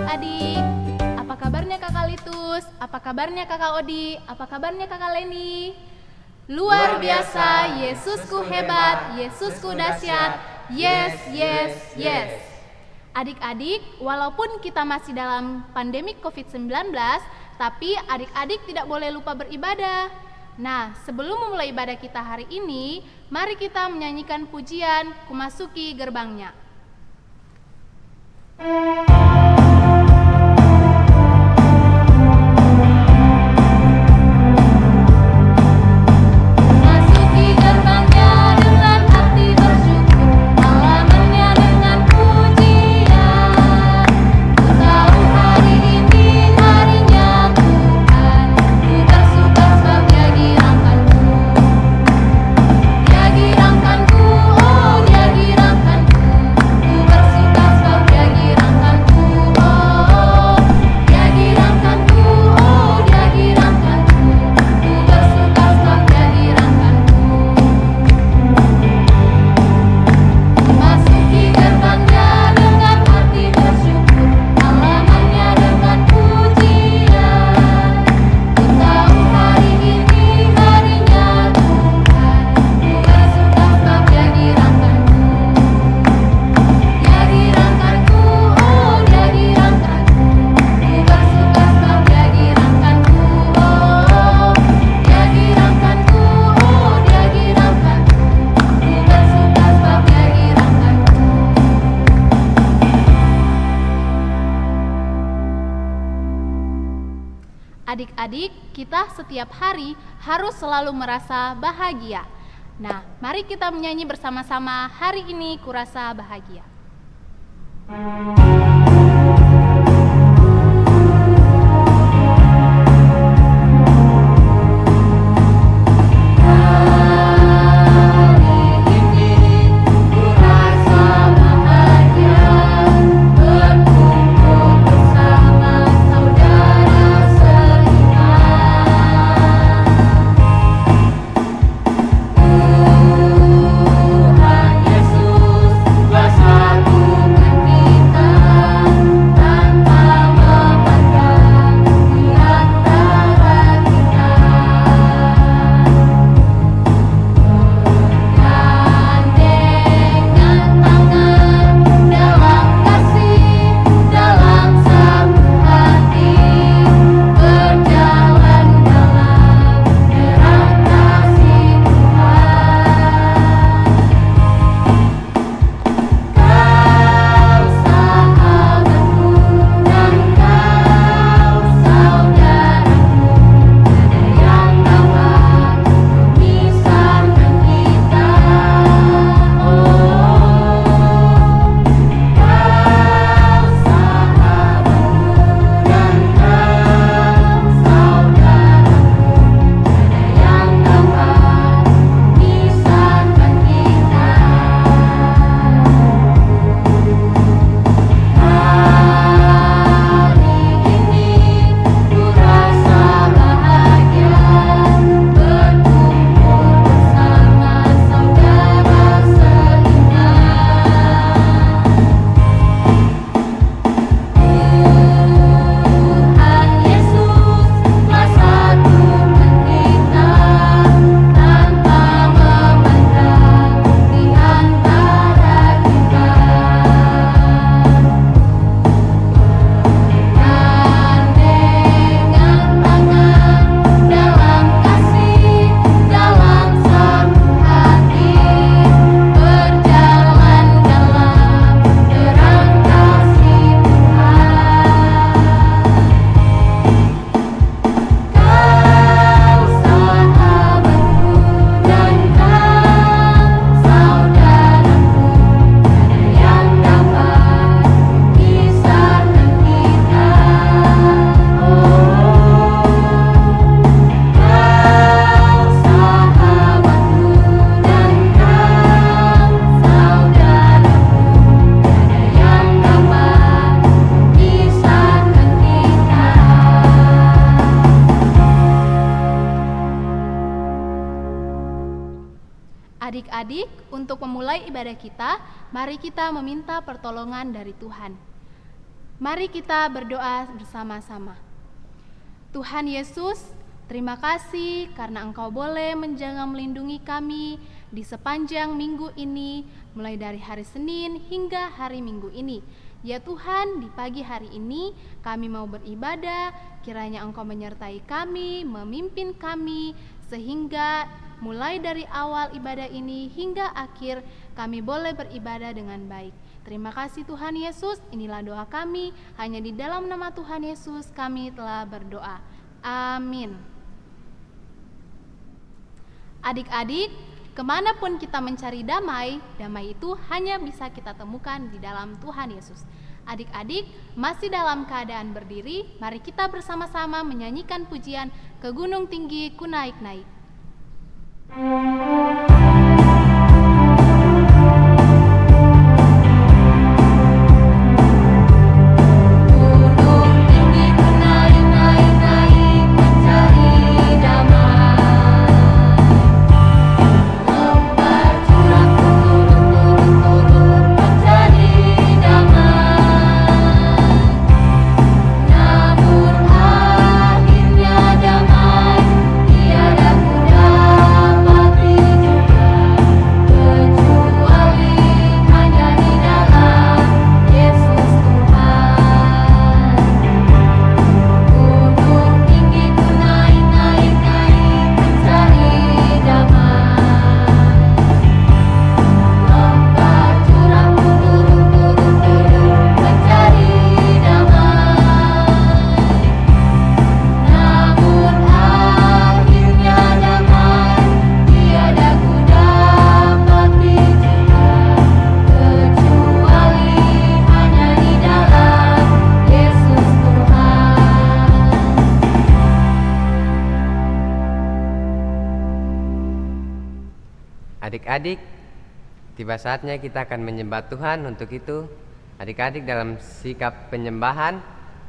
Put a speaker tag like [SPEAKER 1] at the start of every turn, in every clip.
[SPEAKER 1] adik-adik. Apa kabarnya Kakak Litus? Apa kabarnya Kakak Odi? Apa kabarnya Kakak Leni? Luar biasa, Yesusku hebat, Yesusku dahsyat. Yes, yes, yes. Adik-adik, walaupun kita masih dalam pandemi COVID-19, tapi adik-adik tidak boleh lupa beribadah. Nah, sebelum memulai ibadah kita hari ini, mari kita menyanyikan pujian Kumasuki Gerbangnya. Adik-adik, kita setiap hari harus selalu merasa bahagia. Nah, mari kita menyanyi bersama-sama hari ini kurasa bahagia. Adik-adik, untuk. Untuk memulai ibadah kita, mari kita meminta pertolongan dari Tuhan. Mari kita berdoa bersama-sama. Tuhan Yesus, terima kasih karena Engkau boleh menjaga melindungi kami di sepanjang minggu ini, mulai dari hari Senin hingga hari Minggu ini. Ya Tuhan, di pagi hari ini kami mau beribadah, kiranya Engkau menyertai kami, memimpin kami, sehingga mulai dari awal ibadah ini hingga akhir kami boleh beribadah dengan baik. Terima kasih Tuhan Yesus, inilah doa kami, hanya di dalam nama Tuhan Yesus kami telah berdoa. Amin. Adik-adik, kemanapun kita mencari damai, damai itu hanya bisa kita temukan di dalam Tuhan Yesus. Adik-adik, masih dalam keadaan berdiri, mari kita bersama-sama menyanyikan pujian Ke Gunung Tinggi Ku Naik-Naik.
[SPEAKER 2] Adik-adik, tiba saatnya kita akan menyembah Tuhan. Untuk itu, adik-adik dalam sikap penyembahan,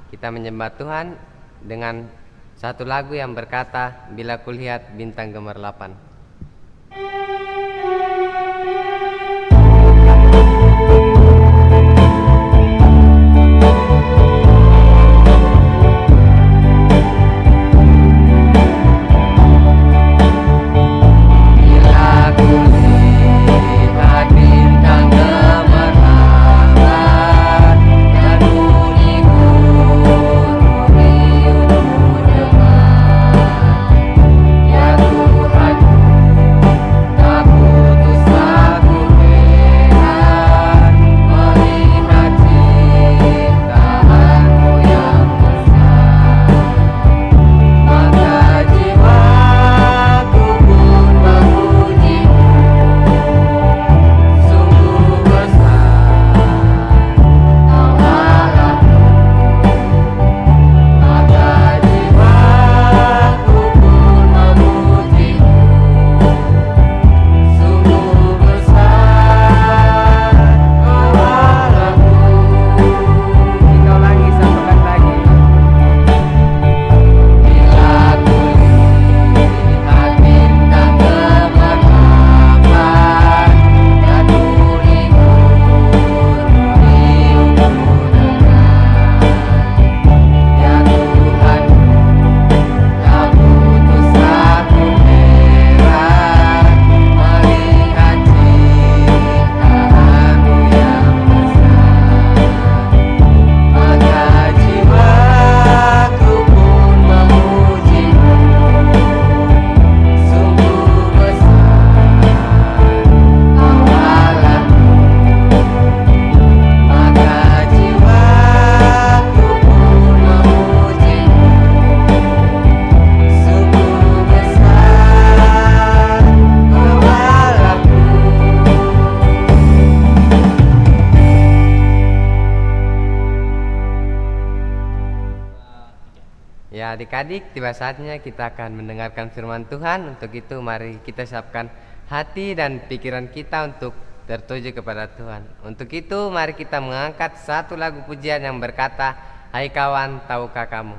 [SPEAKER 2] kita menyembah Tuhan dengan satu lagu yang berkata, Bila Kulihat Bintang Gemerlapan. Ya adik-adik, tiba saatnya kita akan mendengarkan firman Tuhan. Untuk itu mari kita siapkan hati dan pikiran kita untuk tertuju kepada Tuhan. Untuk itu mari kita mengangkat satu lagu pujian yang berkata, Hai kawan, tahukah kamu?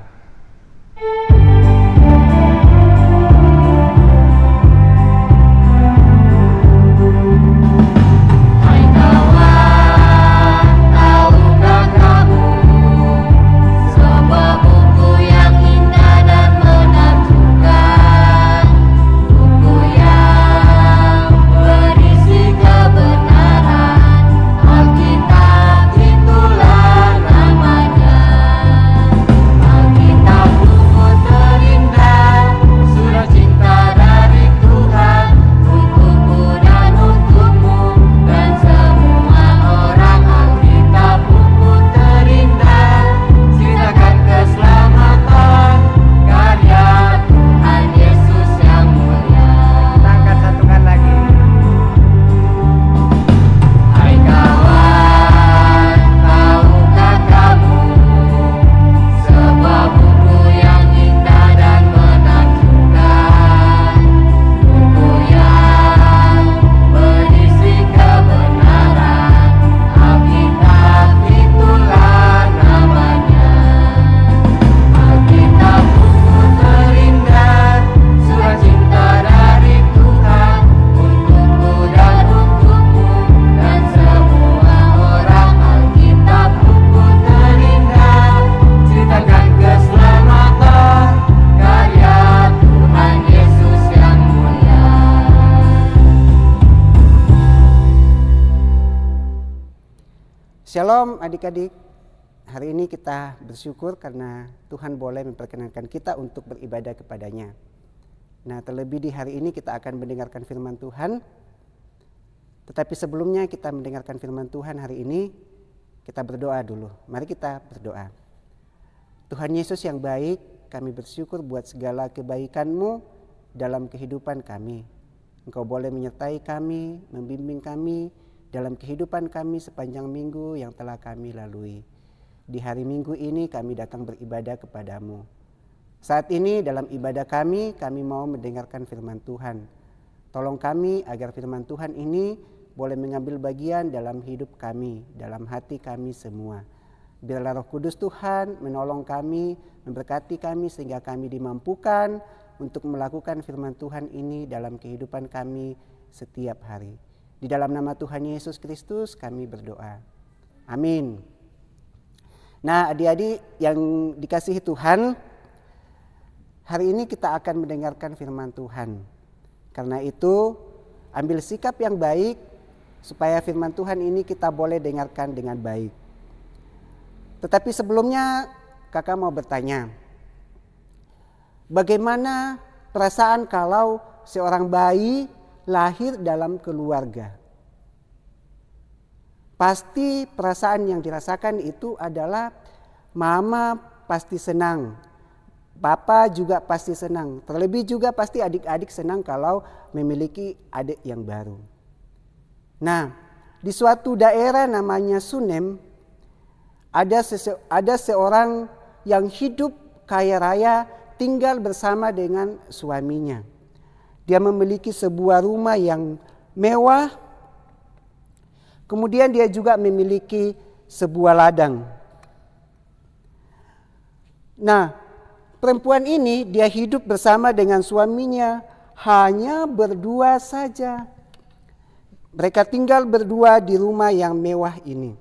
[SPEAKER 3] Hai kawan, tahukah kamu? Shalom adik-adik, hari ini kita bersyukur karena Tuhan boleh memperkenankan kita untuk beribadah kepadanya. Nah, terlebih di hari ini kita akan mendengarkan firman Tuhan. Tetapi sebelumnya kita mendengarkan firman Tuhan hari ini, kita berdoa dulu. Mari kita berdoa. Tuhan Yesus yang baik, kami bersyukur buat segala kebaikan-Mu dalam kehidupan kami. Engkau boleh menyertai kami, membimbing kami dalam kehidupan kami sepanjang minggu yang telah kami lalui. Di hari Minggu ini kami datang beribadah kepadamu. Saat ini dalam ibadah kami mau mendengarkan firman Tuhan. Tolong kami agar firman Tuhan ini boleh mengambil bagian dalam hidup kami, dalam hati kami semua. Biarlah Roh Kudus Tuhan menolong kami, memberkati kami sehingga kami dimampukan untuk melakukan firman Tuhan ini dalam kehidupan kami setiap hari. Di dalam nama Tuhan Yesus Kristus kami berdoa. Amin. Nah, adik-adik yang dikasihi Tuhan, hari ini kita akan mendengarkan firman Tuhan. Karena itu, ambil sikap yang baik supaya firman Tuhan ini kita boleh dengarkan dengan baik. Tetapi sebelumnya kakak mau bertanya, bagaimana perasaan kalau seorang bayi lahir dalam keluarga? Pasti perasaan yang dirasakan itu adalah mama pasti senang, papa juga pasti senang, terlebih juga pasti adik-adik senang kalau memiliki adik yang baru. Nah, di suatu daerah namanya Sunem, ada seorang yang hidup kaya raya tinggal bersama dengan suaminya. Dia memiliki sebuah rumah yang mewah. Kemudian dia juga memiliki sebuah ladang. Nah, perempuan ini dia hidup bersama dengan suaminya hanya berdua saja. Mereka tinggal berdua di rumah yang mewah ini.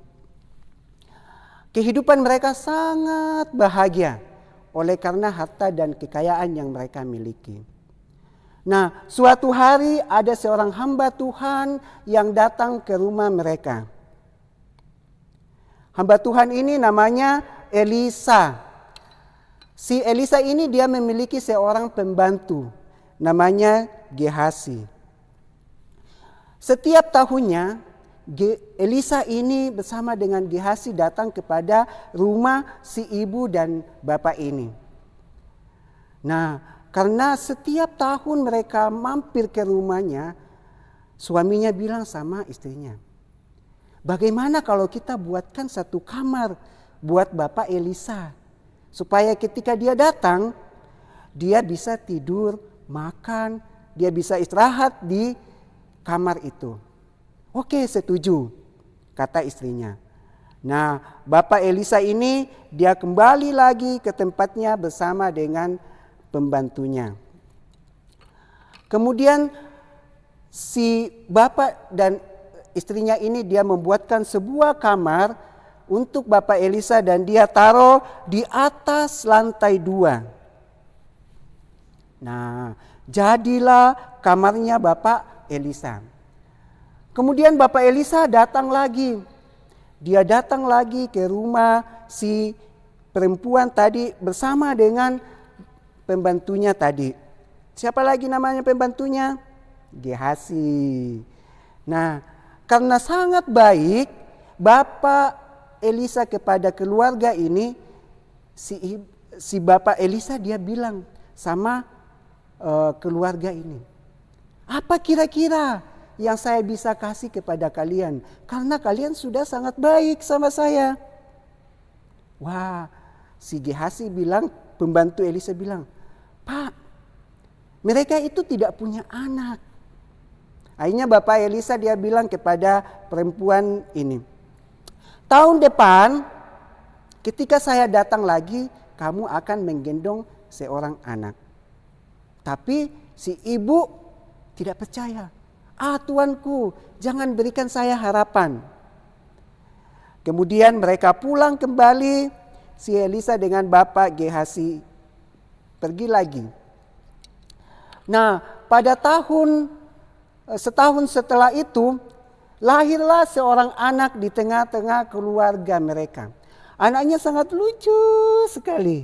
[SPEAKER 3] Kehidupan mereka sangat bahagia oleh karena harta dan kekayaan yang mereka miliki. Nah, suatu hari ada seorang hamba Tuhan yang datang ke rumah mereka. Hamba Tuhan ini namanya Elisa. Si Elisa ini dia memiliki seorang pembantu namanya Gehasi. Setiap tahunnya Elisa ini bersama dengan Gehasi datang kepada rumah si ibu dan bapak ini. Nah, karena setiap tahun mereka mampir ke rumahnya, suaminya bilang sama istrinya, bagaimana kalau kita buatkan satu kamar buat bapak Elisa, supaya ketika dia datang, dia bisa tidur, makan, dia bisa istirahat di kamar itu. Oke, setuju, kata istrinya. Nah, bapak Elisa ini dia kembali lagi ke tempatnya bersama dengan pembantunya. Kemudian si bapak dan istrinya ini dia membuatkan sebuah kamar untuk bapak Elisa dan dia taruh di atas lantai 2. Nah, jadilah kamarnya bapak Elisa. Kemudian bapak Elisa datang lagi. Dia datang lagi ke rumah si perempuan tadi bersama dengan pembantunya tadi. Siapa lagi namanya pembantunya? Gehasi. Nah, karena sangat baik bapak Elisa kepada keluarga ini, si bapak Elisa dia bilang sama keluarga ini, apa kira-kira yang saya bisa kasih kepada kalian? Karena kalian sudah sangat baik sama saya. Wah, si Gehasi bilang, pembantu Elisa bilang, Pak, mereka itu tidak punya anak. Akhirnya bapak Elisa dia bilang kepada perempuan ini, tahun depan ketika saya datang lagi, kamu akan menggendong seorang anak. Tapi si ibu tidak percaya. Tuanku, jangan berikan saya harapan. Kemudian mereka pulang kembali, si Elisa dengan bapak Gehasi pergi lagi. Nah, pada setahun setelah itu, lahirlah seorang anak di tengah-tengah keluarga mereka. Anaknya sangat lucu sekali.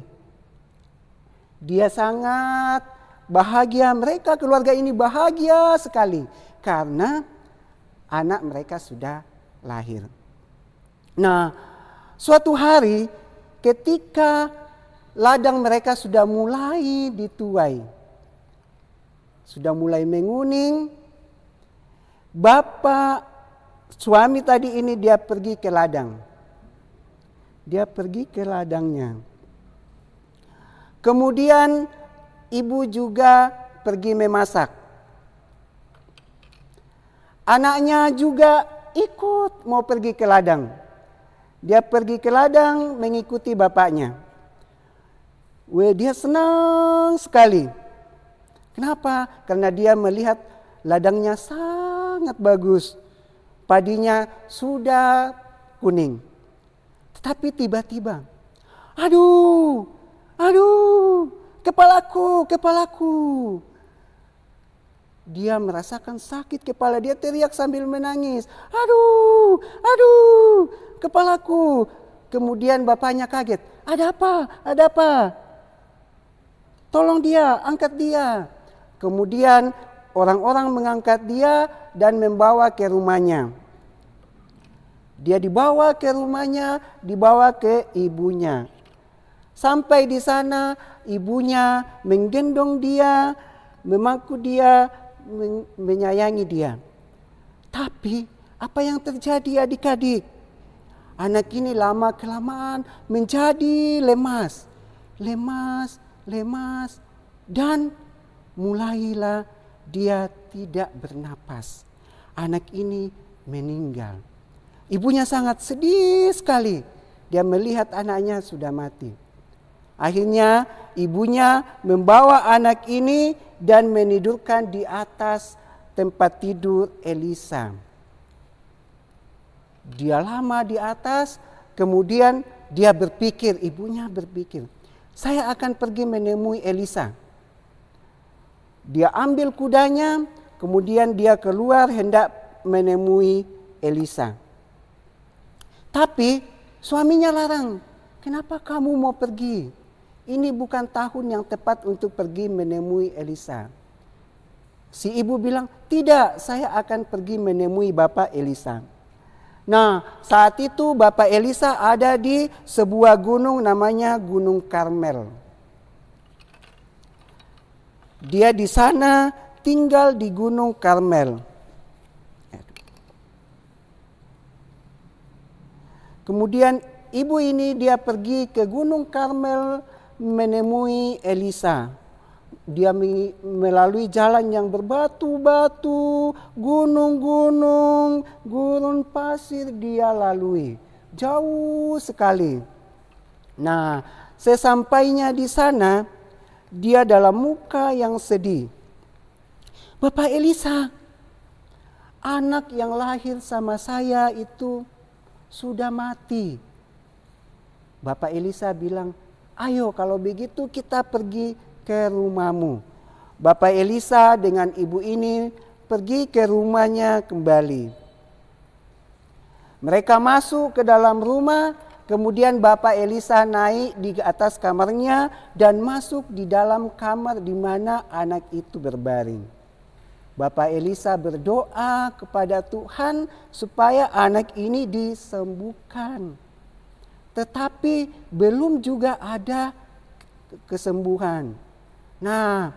[SPEAKER 3] Dia sangat bahagia, mereka keluarga ini bahagia sekali karena anak mereka sudah lahir. Nah, suatu hari ketika ladang mereka sudah mulai dituai, sudah mulai menguning, bapak suami tadi ini dia pergi ke ladang. Dia pergi ke ladangnya. Kemudian ibu juga pergi memasak. Anaknya juga ikut mau pergi ke ladang. Dia pergi ke ladang mengikuti bapaknya. Dia senang sekali. Kenapa? Karena dia melihat ladangnya sangat bagus. Padinya sudah kuning. Tetapi tiba-tiba, aduh, kepalaku. Dia merasakan sakit kepala, dia teriak sambil menangis. Aduh, kepalaku. Kemudian bapaknya kaget. Ada apa? Tolong dia, angkat dia. Kemudian orang-orang mengangkat dia dan membawa ke rumahnya. Dia dibawa ke rumahnya, dibawa ke ibunya. Sampai di sana ibunya menggendong dia, memangku dia, menyayangi dia. Tapi apa yang terjadi adik-adik? Anak ini lama-kelamaan menjadi lemas. Dan mulailah dia tidak bernapas. Anak ini meninggal. Ibunya sangat sedih sekali. Dia melihat anaknya sudah mati. Akhirnya ibunya membawa anak ini dan menidurkan di atas tempat tidur Elisa. Dia lama di atas, kemudian ibunya berpikir, saya akan pergi menemui Elisa. Dia ambil kudanya, kemudian dia keluar hendak menemui Elisa. Tapi suaminya larang. Kenapa kamu mau pergi? Ini bukan tahun yang tepat untuk pergi menemui Elisa. Si ibu bilang, tidak, saya akan pergi menemui Bapak Elisa. Nah, saat itu Bapak Elisa ada di sebuah gunung namanya Gunung Karmel. Dia di sana tinggal di Gunung Karmel. Kemudian ibu ini dia pergi ke Gunung Karmel menemui Elisa. Dia melalui jalan yang berbatu-batu, gunung-gunung, gurun pasir dia lalui. Jauh sekali. Nah, sesampainya di sana, dia dalam muka yang sedih. Bapak Elisa, anak yang lahir sama saya itu sudah mati. Bapak Elisa bilang, ayo kalau begitu kita pergi ke rumahmu. Bapak Elisa dengan ibu ini pergi ke rumahnya kembali. Mereka masuk ke dalam rumah, kemudian Bapak Elisa naik di atas kamarnya dan masuk di dalam kamar di mana anak itu berbaring. Bapak Elisa berdoa kepada Tuhan supaya anak ini disembuhkan. Tetapi belum juga ada kesembuhan. Nah,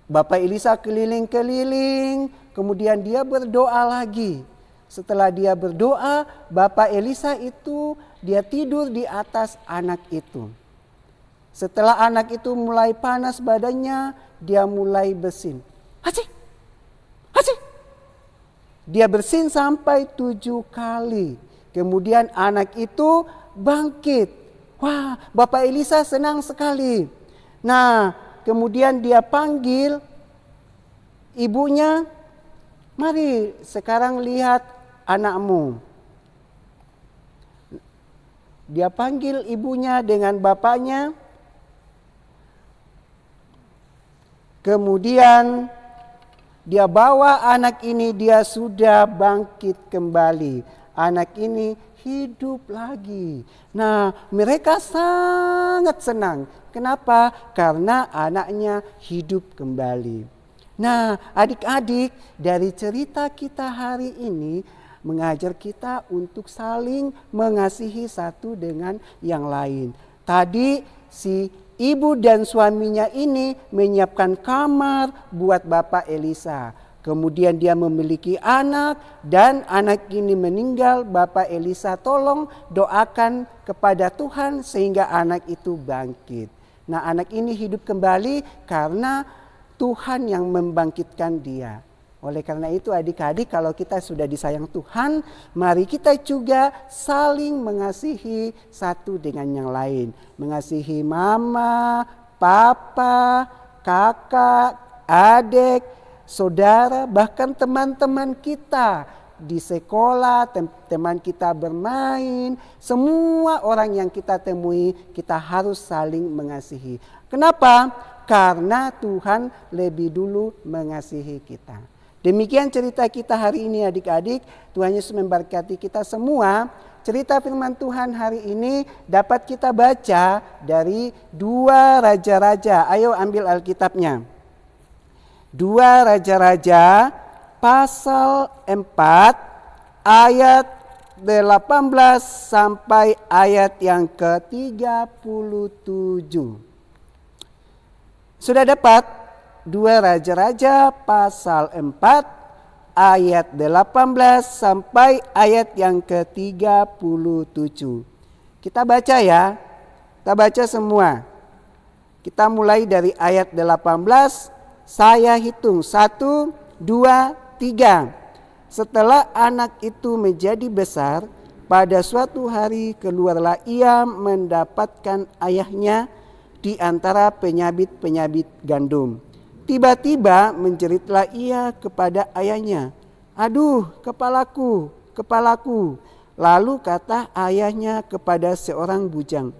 [SPEAKER 3] Bapak Elisa keliling-keliling, kemudian dia berdoa lagi. Setelah dia berdoa, Bapak Elisa itu dia tidur di atas anak itu. Setelah anak itu mulai panas badannya, dia mulai bersin. Haci. Dia bersin sampai 7 kali. Kemudian anak itu bangkit. Wah, Bapak Elisa senang sekali. Nah, kemudian dia panggil ibunya, mari sekarang lihat anakmu. Dia panggil ibunya dengan bapaknya. Kemudian Dia bawa anak ini, dia sudah bangkit kembali. Anak ini hidup lagi. Nah, mereka sangat senang. Kenapa? Karena anaknya hidup kembali. Nah, adik-adik, dari cerita kita hari ini mengajar kita untuk saling mengasihi satu dengan yang lain. Tadi si ibu dan suaminya ini menyiapkan kamar buat Bapak Elisa. Kemudian dia memiliki anak dan anak ini meninggal. Bapak Elisa tolong doakan kepada Tuhan sehingga anak itu bangkit. Nah, anak ini hidup kembali karena Tuhan yang membangkitkan dia. Oleh karena itu adik-adik, kalau kita sudah disayang Tuhan, mari kita juga saling mengasihi satu dengan yang lain. Mengasihi mama, papa, kakak, adik, saudara, bahkan teman-teman kita di sekolah, teman kita bermain, semua orang yang kita temui, kita harus saling mengasihi. Kenapa? Karena Tuhan lebih dulu mengasihi kita. Demikian cerita kita hari ini adik-adik. Tuhan Yesus memberkati kita semua. Cerita firman Tuhan hari ini dapat kita baca dari 2 Raja-Raja. Ayo ambil Alkitabnya. 2 Raja-Raja pasal 4 ayat 18 sampai ayat yang ke-37. Sudah dapat? 2 Raja-Raja pasal 4 ayat 18 sampai ayat yang ke-37. Kita baca ya. Kita baca semua. Kita mulai dari ayat 18. Saya hitung 1, 2, 3. Setelah anak itu menjadi besar, pada suatu hari keluarlah ia mendapatkan ayahnya di antara penyabit-penyabit gandum. Tiba-tiba menjeritlah ia kepada ayahnya, "Aduh, kepalaku, kepalaku." Lalu kata ayahnya kepada seorang bujang,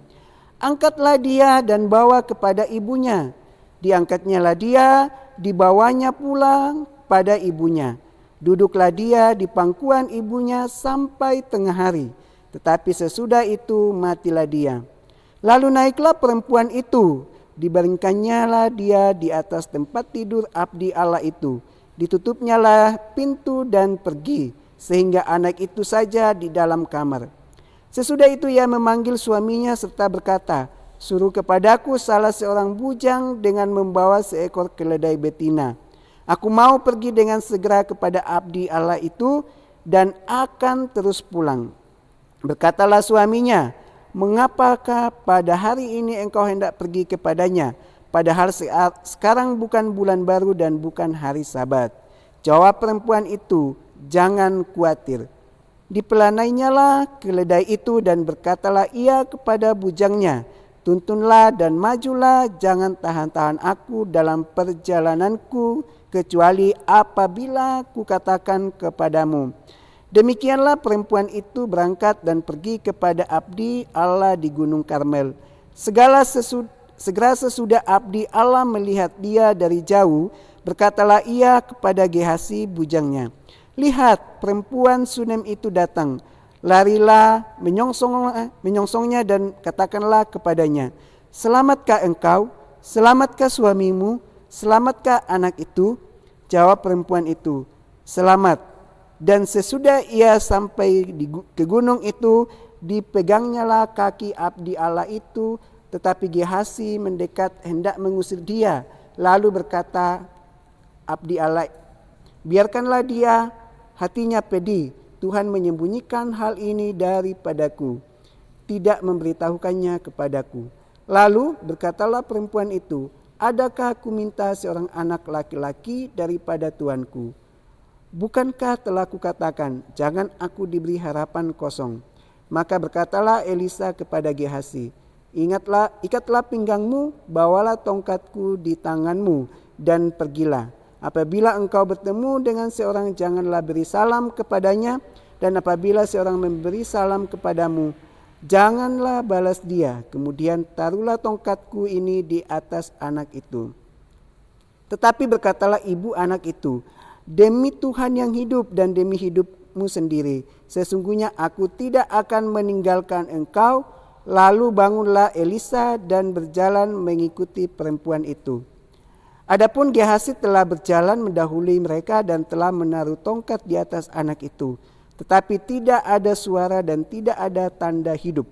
[SPEAKER 3] "Angkatlah dia dan bawa kepada ibunya." Diangkatnyalah dia, dibawanya pulang pada ibunya. Duduklah dia di pangkuan ibunya sampai tengah hari. Tetapi sesudah itu matilah dia. Lalu naiklah perempuan itu, dibaringkannya lah dia di atas tempat tidur abdi Allah itu. Ditutupnyalah pintu dan pergi, sehingga anak itu saja di dalam kamar. Sesudah itu ia memanggil suaminya serta berkata, "Suruh kepadaku salah seorang bujang dengan membawa seekor keledai betina. Aku mau pergi dengan segera kepada abdi Allah itu dan akan terus pulang." Berkatalah suaminya, "Mengapakah pada hari ini engkau hendak pergi kepadanya, padahal sekarang bukan bulan baru dan bukan hari Sabat?" Jawab perempuan itu, "Jangan khawatir." Dipelanainya keledai itu dan berkatalah ia kepada bujangnya, "Tuntunlah dan majulah, jangan tahan-tahan aku dalam perjalananku, kecuali apabila kukatakan kepadamu." Demikianlah perempuan itu berangkat dan pergi kepada abdi Allah di Gunung Karmel. Segera sesudah abdi Allah melihat dia dari jauh, berkatalah ia kepada Gehasi bujangnya, "Lihat, perempuan Sunem itu datang. Larilah menyongsongnya dan katakanlah kepadanya, 'Selamatkah engkau? Selamatkah suamimu? Selamatkah anak itu?' Jawab perempuan itu, 'Selamat.' Dan sesudah ia sampai ke gunung itu, dipegangnyalah kaki abdi Allah itu, tetapi Gehasi mendekat hendak mengusir dia. Lalu berkata abdi Allah, 'Biarkanlah dia, hatinya pedih. Tuhan menyembunyikan hal ini daripadaku, tidak memberitahukannya kepadaku.' Lalu berkatalah perempuan itu, 'Adakah aku minta seorang anak laki-laki daripada tuanku? Bukankah telah kukatakan, jangan aku diberi harapan kosong?' Maka berkatalah Elisa kepada Gehasi, 'Ikatlah pinggangmu, bawalah tongkatku di tanganmu, dan pergilah. Apabila engkau bertemu dengan seorang, janganlah beri salam kepadanya, dan apabila seorang memberi salam kepadamu, janganlah balas dia. Kemudian taruhlah tongkatku ini di atas anak itu.' Tetapi berkatalah ibu anak itu, demi Tuhan yang hidup dan demi hidupmu sendiri, sesungguhnya aku tidak akan meninggalkan engkau. Lalu bangunlah Elisa dan berjalan mengikuti perempuan itu. Adapun Gehazi telah berjalan mendahului mereka dan telah menaruh tongkat di atas anak itu. Tetapi tidak ada suara dan tidak ada tanda hidup.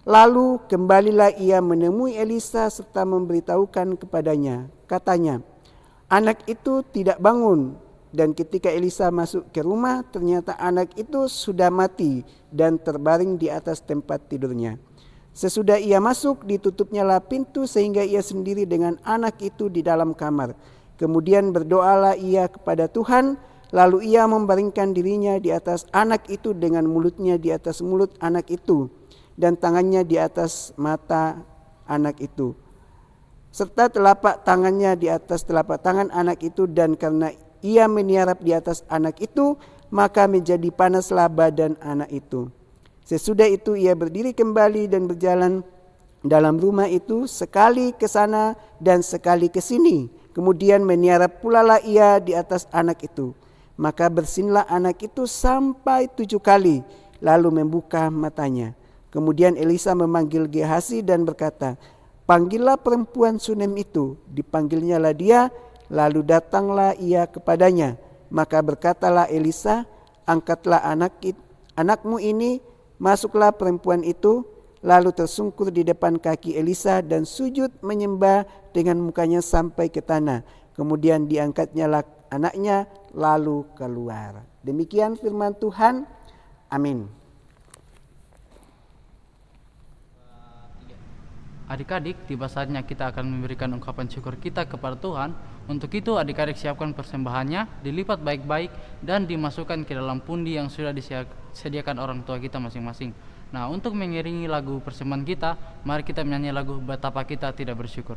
[SPEAKER 3] Lalu kembalilah ia menemui Elisa serta memberitahukan kepadanya. Katanya, anak itu tidak bangun. Dan ketika Elisa masuk ke rumah, ternyata anak itu sudah mati dan terbaring di atas tempat tidurnya. Sesudah ia masuk, ditutupnyalah pintu sehingga ia sendiri dengan anak itu di dalam kamar. Kemudian berdoalah ia kepada Tuhan, lalu ia membaringkan dirinya di atas anak itu dengan mulutnya di atas mulut anak itu dan tangannya di atas mata anak itu, serta telapak tangannya di atas telapak tangan anak itu, dan karena ia meniarap di atas anak itu, maka menjadi panaslah badan anak itu. Sesudah itu ia berdiri kembali dan berjalan dalam rumah itu, sekali ke sana dan sekali ke sini. Kemudian meniarap pulalah ia di atas anak itu. Maka bersinlah anak itu sampai 7 kali, lalu membuka matanya. Kemudian Elisa memanggil Gehazi dan berkata, panggillah perempuan Sunem itu. Dipanggilnyalah dia, lalu datanglah ia kepadanya. Maka berkatalah Elisa, angkatlah anakmu ini. Masuklah perempuan itu, lalu tersungkur di depan kaki Elisa dan sujud menyembah dengan mukanya sampai ke tanah. Kemudian diangkatnyalah anaknya lalu keluar. Demikian firman Tuhan. Amin.
[SPEAKER 4] Adik-adik, tiba saatnya kita akan memberikan ungkapan syukur kita kepada Tuhan. Untuk itu adik-adik siapkan persembahannya, dilipat baik-baik dan dimasukkan ke dalam pundi yang sudah disediakan orang tua kita masing-masing. Nah, untuk mengiringi lagu persembahan kita, mari kita menyanyi lagu Betapa Kita Tidak Bersyukur.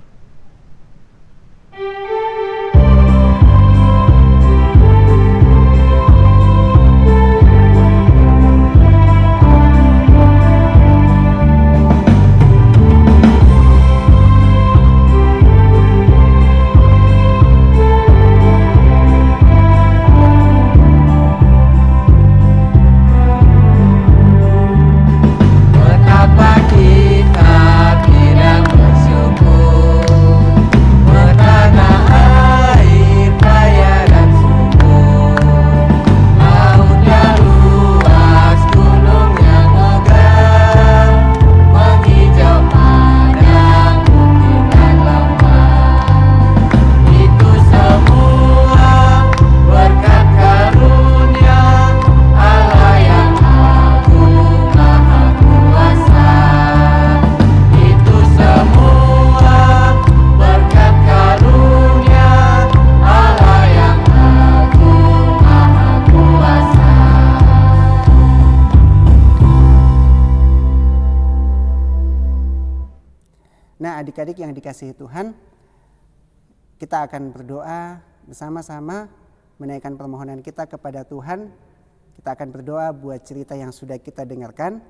[SPEAKER 3] Nah, adik-adik yang dikasihi Tuhan, kita akan berdoa bersama-sama menaikkan permohonan kita kepada Tuhan. Kita akan berdoa buat cerita yang sudah kita dengarkan,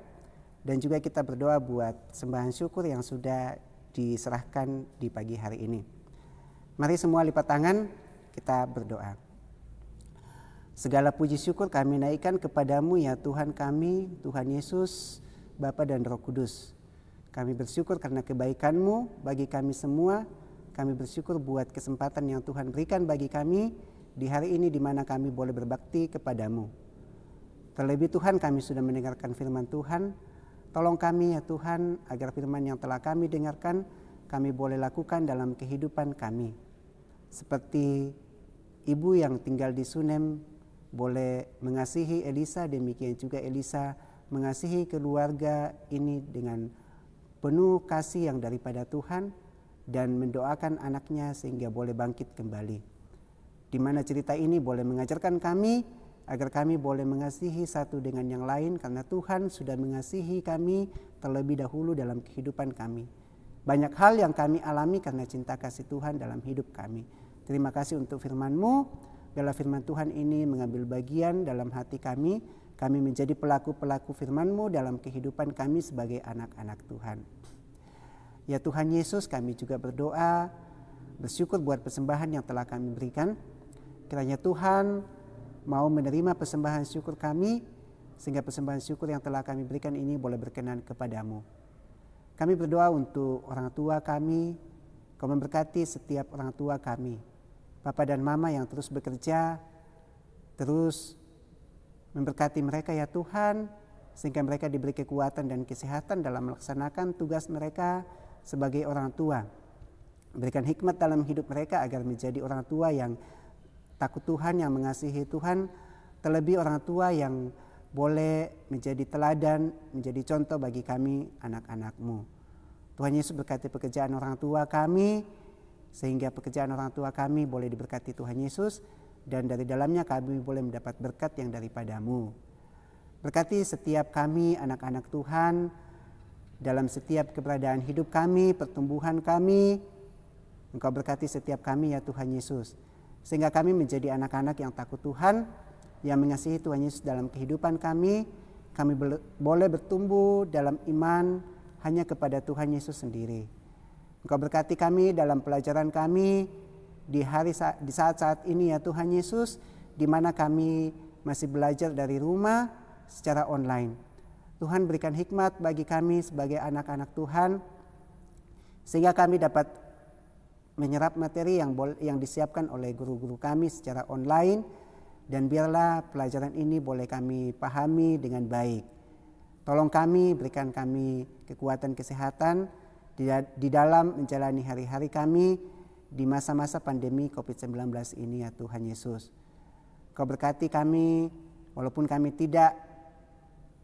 [SPEAKER 3] dan juga kita berdoa buat sembahan syukur yang sudah diserahkan di pagi hari ini. Mari semua lipat tangan, kita berdoa. Segala puji syukur kami naikkan kepadamu ya Tuhan kami, Tuhan Yesus, Bapa dan Roh Kudus. Kami bersyukur karena kebaikan-Mu bagi kami semua. Kami bersyukur buat kesempatan yang Tuhan berikan bagi kami di hari ini di mana kami boleh berbakti kepadamu. Terlebih Tuhan, kami sudah mendengarkan firman Tuhan. Tolong kami ya Tuhan agar firman yang telah kami dengarkan kami boleh lakukan dalam kehidupan kami. Seperti ibu yang tinggal di Sunem boleh mengasihi Elisa, demikian juga Elisa mengasihi keluarga ini dengan penuh kasih yang daripada Tuhan dan mendoakan anaknya sehingga boleh bangkit kembali. Di mana cerita ini boleh mengajarkan kami agar kami boleh mengasihi satu dengan yang lain karena Tuhan sudah mengasihi kami terlebih dahulu dalam kehidupan kami. Banyak hal yang kami alami karena cinta kasih Tuhan dalam hidup kami. Terima kasih untuk firman-Mu. Biarlah firman Tuhan ini mengambil bagian dalam hati kami. Kami menjadi pelaku-pelaku firman-Mu dalam kehidupan kami sebagai anak-anak Tuhan. Ya Tuhan Yesus, kami juga berdoa bersyukur buat persembahan yang telah kami berikan. Kiranya Tuhan mau menerima persembahan syukur kami, sehingga persembahan syukur yang telah kami berikan ini boleh berkenan kepadamu. Kami berdoa untuk orang tua kami, Kau memberkati setiap orang tua kami, Papa dan Mama yang terus bekerja, terus memberkati mereka ya Tuhan, sehingga mereka diberi kekuatan dan kesehatan dalam melaksanakan tugas mereka sebagai orang tua. Berikan hikmat dalam hidup mereka agar menjadi orang tua yang takut Tuhan, yang mengasihi Tuhan, terlebih orang tua yang boleh menjadi teladan, menjadi contoh bagi kami anak-anak-Mu. Tuhan Yesus berkati pekerjaan orang tua kami, sehingga pekerjaan orang tua kami boleh diberkati Tuhan Yesus, dan dari dalamnya kami boleh mendapat berkat yang daripada-Mu. Berkati setiap kami anak-anak Tuhan, dalam setiap keberadaan hidup kami, pertumbuhan kami. Engkau berkati setiap kami ya Tuhan Yesus, sehingga kami menjadi anak-anak yang takut Tuhan, yang mengasihi Tuhan Yesus dalam kehidupan kami. Kami boleh bertumbuh dalam iman hanya kepada Tuhan Yesus sendiri. Engkau berkati kami dalam pelajaran kami di saat-saat ini ya Tuhan Yesus, di mana kami masih belajar dari rumah secara online. Tuhan berikan hikmat bagi kami sebagai anak-anak Tuhan, sehingga kami dapat menyerap materi yang disiapkan oleh guru-guru kami secara online, dan biarlah pelajaran ini boleh kami pahami dengan baik. Tolong kami, berikan kami kekuatan kesehatan di dalam menjalani hari-hari kami di masa-masa pandemi COVID-19 ini ya Tuhan Yesus. Kau berkati kami, walaupun kami tidak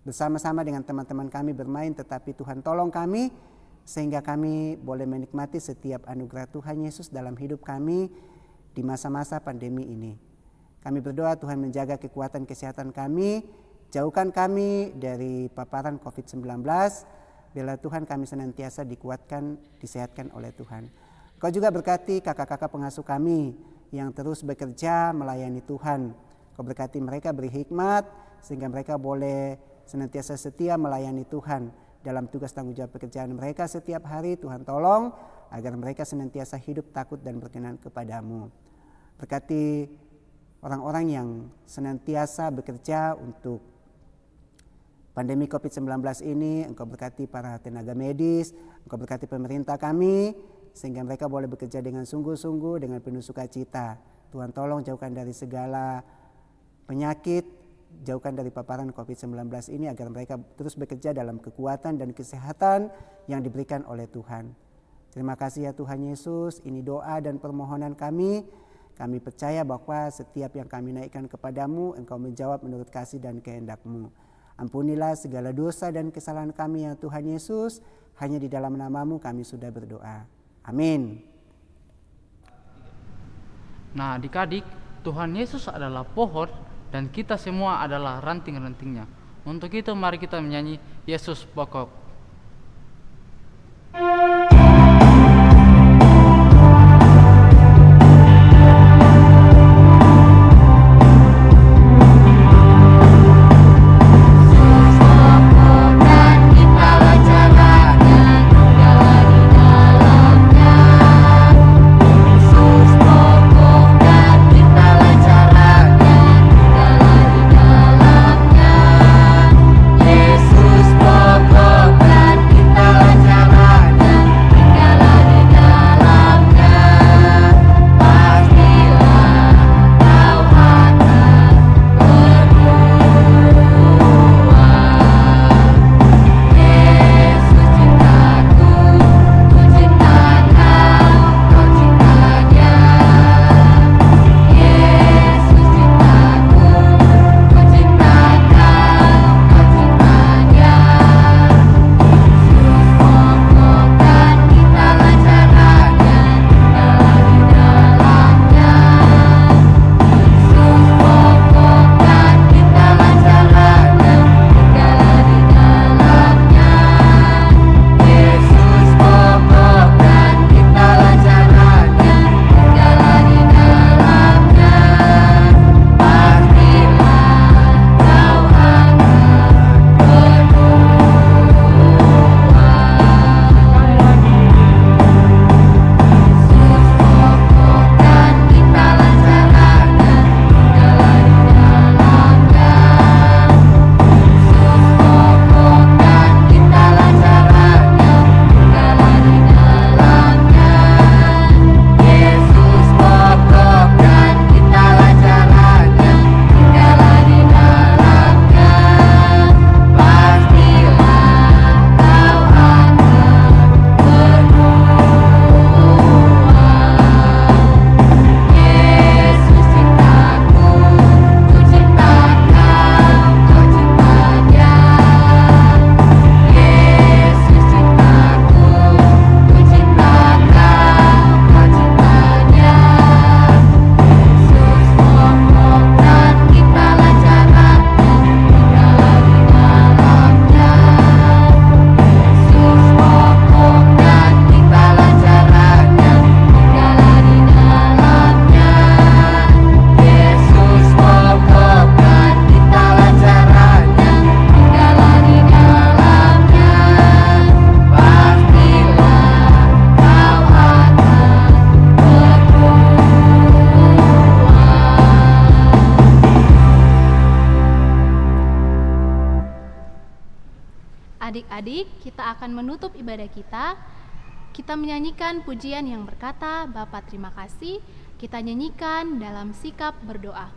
[SPEAKER 3] bersama-sama dengan teman-teman kami bermain, tetapi Tuhan tolong kami, sehingga kami boleh menikmati setiap anugerah Tuhan Yesus dalam hidup kami di masa-masa pandemi ini. Kami berdoa Tuhan menjaga kekuatan kesehatan kami, jauhkan kami dari paparan COVID-19. Biarlah Tuhan kami senantiasa dikuatkan, disehatkan oleh Tuhan. Kau juga berkati kakak-kakak pengasuh kami yang terus bekerja melayani Tuhan. Kau berkati mereka, beri hikmat sehingga mereka boleh senantiasa setia melayani Tuhan dalam tugas tanggung jawab pekerjaan mereka setiap hari. Tuhan tolong agar mereka senantiasa hidup takut dan berkenan kepadamu. Berkati orang-orang yang senantiasa bekerja untuk pandemi COVID-19 ini. Engkau berkati para tenaga medis, Engkau berkati pemerintah kami, sehingga mereka boleh bekerja dengan sungguh-sungguh, dengan penuh sukacita. Tuhan tolong jauhkan dari segala penyakit, jauhkan dari paparan COVID-19 ini, agar mereka terus bekerja dalam kekuatan dan kesehatan yang diberikan oleh Tuhan. Terima kasih ya Tuhan Yesus, ini doa dan permohonan kami. Kami percaya bahwa setiap yang kami naikkan kepadamu, Engkau menjawab menurut kasih dan kehendak-Mu. Ampunilah segala dosa dan kesalahan kami ya Tuhan Yesus. Hanya di dalam nama-Mu kami sudah berdoa. Amin.
[SPEAKER 4] Nah adik-adik, Tuhan Yesus adalah pohon dan kita semua adalah ranting-rantingnya. Untuk itu mari kita menyanyi Yesus pokok.
[SPEAKER 1] Yesus pokok dan kita Adik-adik, kita akan menutup ibadah kita. Kita menyanyikan pujian yang berkata, Bapa terima kasih. Kita nyanyikan dalam sikap berdoa.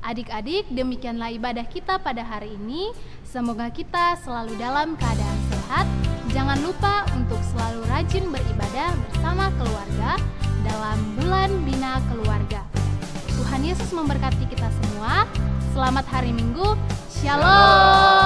[SPEAKER 1] Adik-adik, demikianlah ibadah kita pada hari ini. Semoga kita selalu dalam keadaan sehat. Jangan lupa untuk selalu rajin beribadah bersama keluarga dalam bulan Bina Keluarga. Tuhan Yesus memberkati kita semua. Selamat hari Minggu. Shalom.